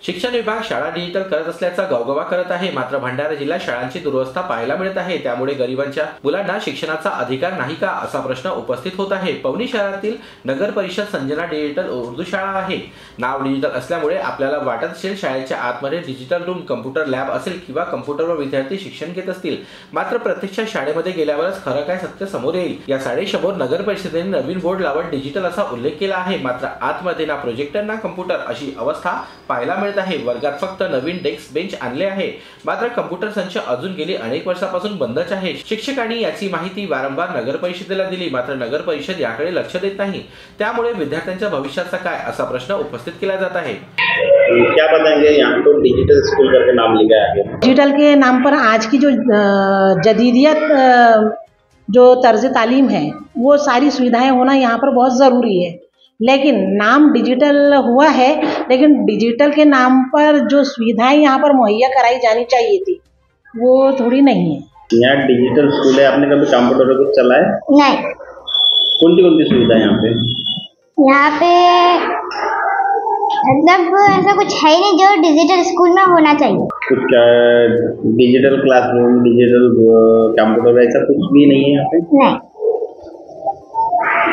शिक्षण विभाग शाळा डिजिटल करत असल्याचा गवगवा करत आहे, मात्र भंडारा जिल्ह्यात शाळांची दुरवस्था पाहायला मिळत आहे। त्यामुळे गरिबांच्या मुलांना शिक्षणाचा अधिकार नाही का असा प्रश्न उपस्थित होत आहे। पवनी शहरातील नगर परिषद संजना डिजिटल उर्दू शाळा आहे। नाव डिजिटल असल्यामुळे आपल्याला वाटत असेल शाळेच्या आतमध्ये डिजिटल रूम, कम्प्युटर लॅब असेल किंवा कम्प्युटरवर विद्यार्थी शिक्षण घेत असतील, मात्र प्रत्यक्षात शाळेमध्ये गेल्यावरच खरं काय सत्य समोर येईल। या शाळेसमोर नगर परिषदेने नवीन बोर्ड लावत डिजिटल असा उल्लेख केला आहे, मात्र आतमध्ये ना प्रोजेक्टर ना कम्प्युटर अशी अवस्था पाहायला मिळत आहे। वर्गात फक्त नवीन डेस्क बेंच आणले आहे, मात्र कम्प्युटर संच अजून गेली अनेक वर्षापासून बंदच आहे। शिक्षकांनी याची माहिती वारंवार नगर परिषदेला दिली, मात्र नगर परिषद याकडे लक्ष देत नाही। त्यामुळे विद्यार्थ्यांच्या भविष्याचा काय असा प्रश्न उपस्थित केला जात आहे। क्या बताएंगे, यहाँ तो डिजिटल स्कूल करके नाम लिखा है। डिजिटल के नाम पर आज की जो जदीदियत जो तर्ज तालीम है वो सारी सुविधाएं होना यहाँ पर बहुत ज़रूरी है, लेकिन नाम डिजिटल हुआ है, लेकिन डिजिटल के नाम पर जो सुविधाएं यहाँ पर मुहैया कराई जानी चाहिए थी वो थोड़ी नहीं है। यहाँ डिजिटल स्कूल है, आपने कभी कंप्यूटर कुछ चला है? नहीं। कौन सी सुविधा है यहाँ पे? यहाँ पे मतलब ऐसा कुछ है ही नहीं जो डिजिटल स्कूल में होना चाहिए। कुछ क्या डिजिटल क्लासरूम, डिजिटल कंप्यूटर ऐसा कुछ भी नहीं है यहाँ पे? नहीं।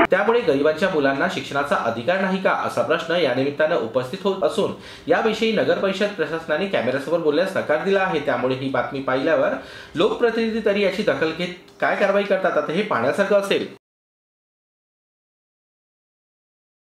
त्यामुळे गरिबांच्या मुलांना शिक्षणाचा अधिकार नाही का असा प्रश्न या निमित्ताने उपस्थित होत असून याविषयी नगर परिषद प्रशासनाने कॅमेऱ्यासमोर बोलण्यास नकार दिला आहे। त्यामुळे ही बातमी पाहिल्यावर लोकप्रतिनिधी तरी याची दखल घेत काय कारवाई करतात आता हे पाहण्यासारखं असेल।